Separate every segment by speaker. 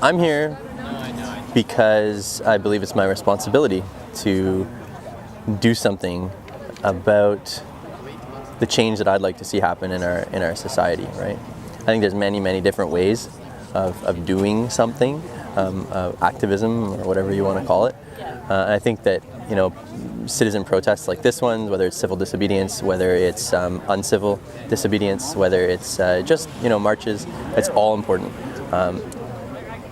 Speaker 1: I'm here because I believe it's my responsibility to do something about the change that I'd like to see happen in our society, right? I think there's many different ways of doing something, activism or whatever you want to call it. I think that, citizen protests like this one, whether it's civil disobedience, whether it's uncivil disobedience, whether it's just marches, it's all important.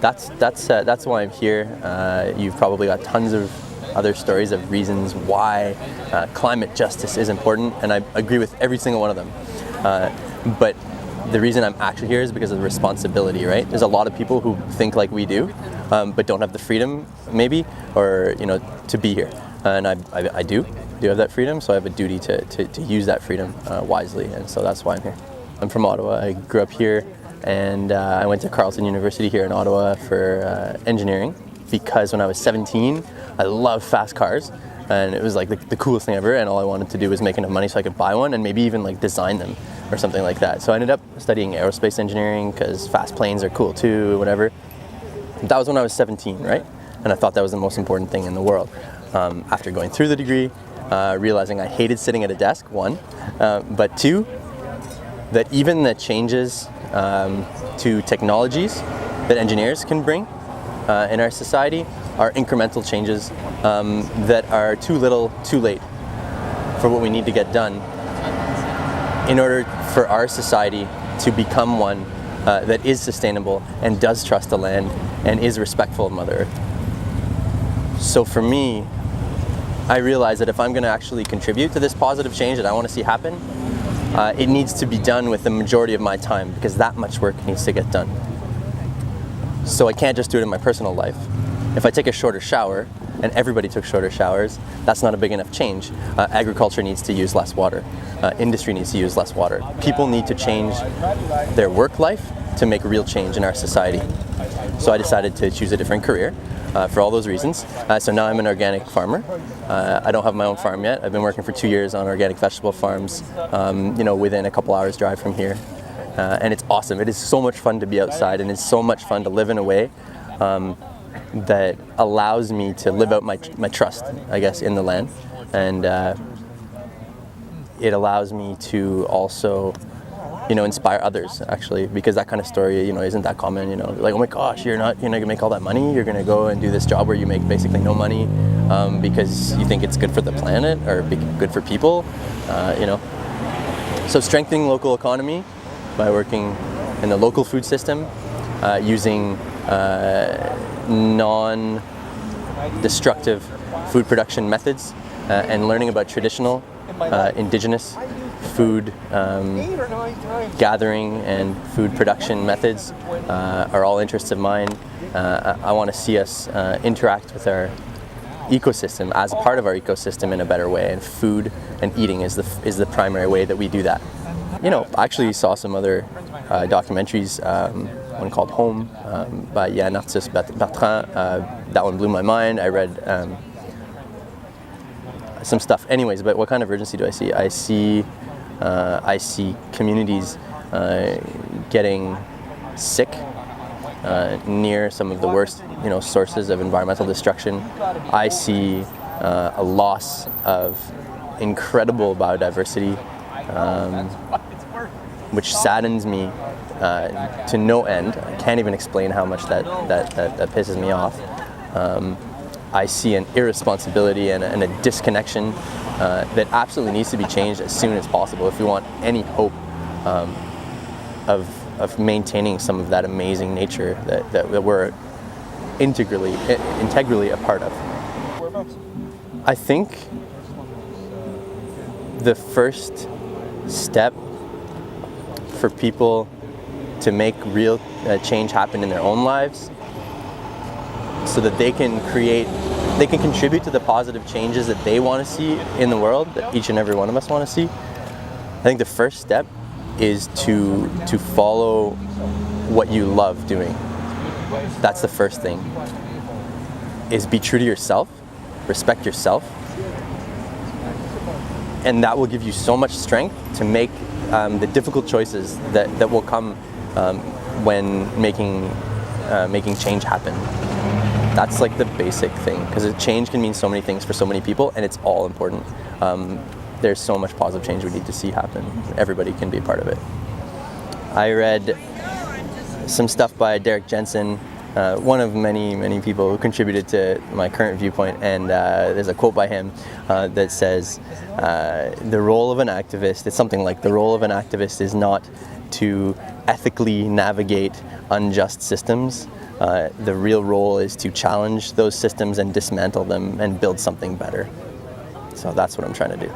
Speaker 1: That's why I'm here. You've probably got tons of other stories of reasons why climate justice is important, and I agree with every single one of them. But the reason I'm actually here is because of the responsibility, right? There's a lot of people who think like we do, but don't have the freedom, maybe, or to be here. And I do have that freedom, so I have a duty to use that freedom wisely, and so that's why I'm here. I'm from Ottawa. I grew up here, and I went to Carleton University here in Ottawa for engineering, because when I was 17, I loved fast cars, and it was like the coolest thing ever, and all I wanted to do was make enough money so I could buy one and maybe even like design them or something like that. So I ended up studying aerospace engineering because fast planes are cool too, whatever. That was when I was 17, right? And I thought that was the most important thing in the world. After going through the degree, realizing I hated sitting at a desk, one, but two, that even the changes to technologies that engineers can bring in our society are incremental changes that are too little, too late for what we need to get done in order for our society to become one that is sustainable and does trust the land and is respectful of Mother Earth. So for me, I realize that if I'm going to actually contribute to this positive change that I want to see happen, it needs to be done with the majority of my time, because that much work needs to get done. So I can't just do it in my personal life. If I take a shorter shower, and everybody took shorter showers, that's not a big enough change. Agriculture needs to use less water. Industry needs to use less water. People need to change their work life to make real change in our society. So I decided to choose a different career for all those reasons. So now I'm an organic farmer. I don't have my own farm yet. I've been working for 2 years on organic vegetable farms, within a couple hours drive from here. And it's awesome. It is so much fun to be outside, and it's so much fun to live in a way that allows me to live out my trust, I guess, in the land. And it allows me to also inspire others, actually, because that kind of story, isn't that common, like, oh my gosh, you're not gonna make all that money, you're gonna go and do this job where you make basically no money because you think it's good for the planet or good for people, So strengthening local economy by working in the local food system, using non-destructive food production methods, and learning about traditional, indigenous food gathering and food production methods are all interests of mine. I want to see us interact with our ecosystem as a part of our ecosystem in a better way, and food and eating is the primary way that we do that. I actually saw some other documentaries, one called Home by Narcisse Bertrand. That one blew my mind. I read some stuff. Anyways, but what kind of urgency do I see? I see communities getting sick near some of the worst, sources of environmental destruction. I see a loss of incredible biodiversity, which saddens me to no end. I can't even explain how much that pisses me off. I see an irresponsibility and a disconnection that absolutely needs to be changed as soon as possible if we want any hope of maintaining some of that amazing nature that we're integrally a part of. I think the first step for people to make real change happen in their own lives, so that they can contribute to the positive changes that they want to see in the world, that each and every one of us want to see. I think the first step is to follow what you love doing. That's the first thing, is be true to yourself, respect yourself, and that will give you so much strength to make the difficult choices that will come when making making change happen. That's like the basic thing, because change can mean so many things for so many people, and it's all important. There's so much positive change we need to see happen. Everybody can be a part of it. I read some stuff by Derek Jensen, one of many people who contributed to my current viewpoint, and there's a quote by him that says, the role of an activist, it's something like, the role of an activist is not to ethically navigate unjust systems. The real role is to challenge those systems and dismantle them and build something better. So that's what I'm trying to do.